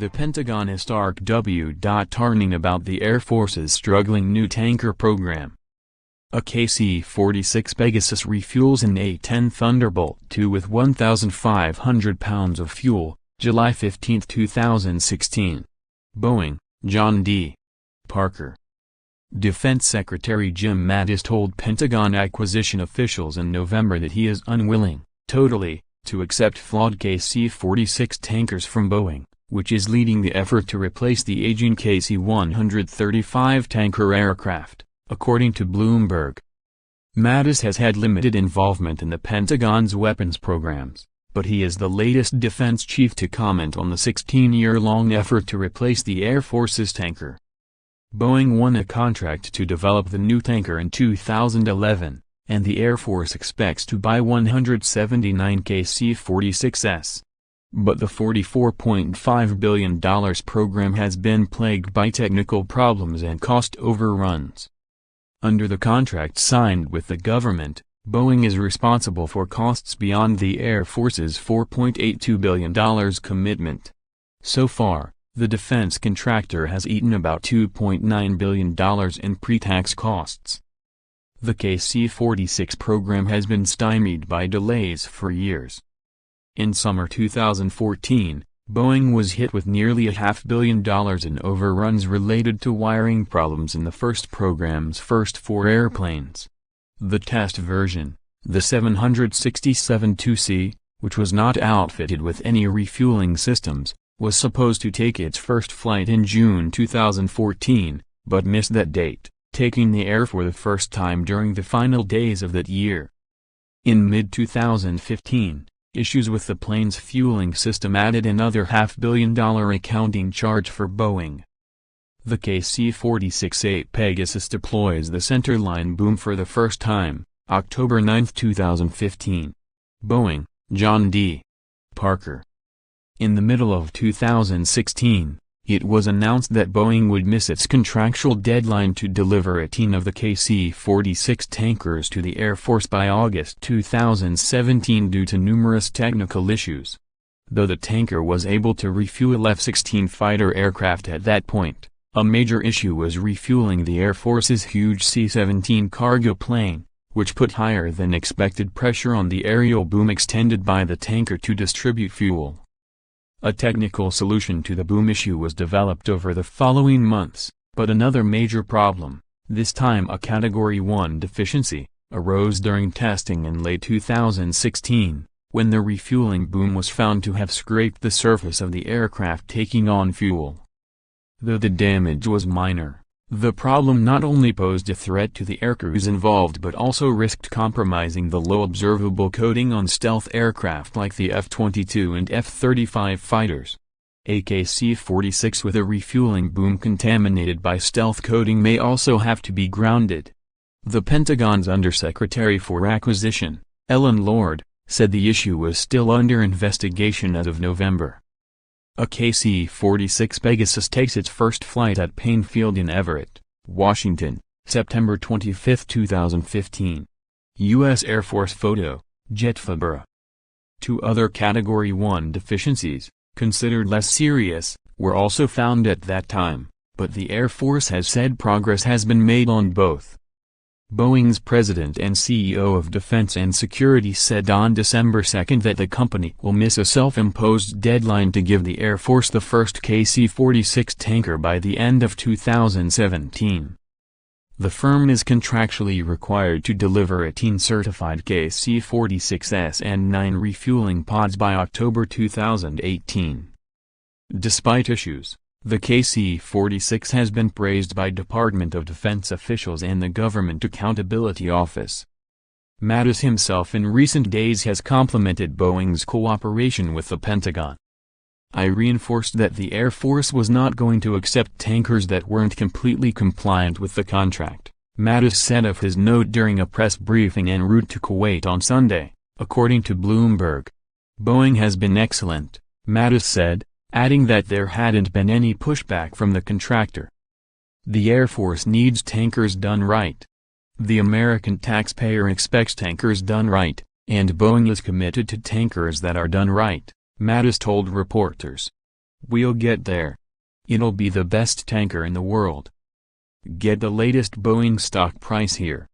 The Pentagon is w.arning about the Air Force's struggling new tanker program. A KC-46 Pegasus refuels an A-10 Thunderbolt II with 1,500 pounds of fuel, July 15, 2016. Boeing, John D. Parker. Defense Secretary Jim Mattis told Pentagon acquisition officials in November that he is unwilling, totally, to accept flawed KC-46 tankers from Boeing, which is leading the effort to replace the aging KC-135 tanker aircraft, according to Bloomberg. Mattis has had limited involvement in the Pentagon's weapons programs, but he is the latest defense chief to comment on the 16-year-long effort to replace the Air Force's tanker. Boeing won a contract to develop the new tanker in 2011, and the Air Force expects to buy 179 KC-46s. But the $44.5 billion program has been plagued by technical problems and cost overruns. Under the contract signed with the government, Boeing is responsible for costs beyond the Air Force's $4.82 billion commitment. So far, the defense contractor has eaten about $2.9 billion in pre-tax costs. The KC-46 program has been stymied by delays for years. In summer 2014, Boeing was hit with nearly $500 million in overruns related to wiring problems in the first program's first 4 airplanes. The test version, the 767-2C, which was not outfitted with any refueling systems, was supposed to take its first flight in June 2014, but missed that date, taking the air for the first time during the final days of that year. In mid-2015, issues with the plane's fueling system added another $500 million accounting charge for Boeing. The KC-46A Pegasus deploys the centerline boom for the first time, October 9, 2015. Boeing, John D. Parker. In the middle of 2016, it was announced that Boeing would miss its contractual deadline to deliver 18 of the KC-46 tankers to the Air Force by August 2017 due to numerous technical issues. Though the tanker was able to refuel F-16 fighter aircraft at that point, a major issue was refueling the Air Force's huge C-17 cargo plane, which put higher than expected pressure on the aerial boom extended by the tanker to distribute fuel. A technical solution to the boom issue was developed over the following months, but another major problem, this time a Category 1 deficiency, arose during testing in late 2016, when the refueling boom was found to have scraped the surface of the aircraft taking on fuel. Though the damage was minor, the problem not only posed a threat to the aircrews involved but also risked compromising the low observable coating on stealth aircraft like the F-22 and F-35 fighters. A KC-46 with a refueling boom contaminated by stealth coating may also have to be grounded. The Pentagon's Undersecretary for Acquisition, Ellen Lord, said the issue was still under investigation as of November. A KC-46 Pegasus takes its first flight at Payne Field in Everett, Washington, September 25, 2015. U.S. Air Force photo, JetFabra. 2 other Category 1 deficiencies, considered less serious, were also found at that time, but the Air Force has said progress has been made on both. Boeing's president and CEO of Defense and Security said on December 2 that the company will miss a self-imposed deadline to give the Air Force the first KC-46 tanker by the end of 2017. The firm is contractually required to deliver 18 certified KC-46s and 9 refueling pods by October 2018. Despite issues, the KC-46 has been praised by Department of Defense officials and the Government Accountability Office. Mattis himself in recent days has complimented Boeing's cooperation with the Pentagon. "I reinforced that the Air Force was not going to accept tankers that weren't completely compliant with the contract," Mattis said of his note during a press briefing en route to Kuwait on Sunday, according to Bloomberg. "Boeing has been excellent," Mattis said, adding that there hadn't been any pushback from the contractor. "The Air Force needs tankers done right. The American taxpayer expects tankers done right, and Boeing is committed to tankers that are done right," Mattis told reporters. We'll get there. It'll be the best tanker in the world. Get the latest Boeing stock price here.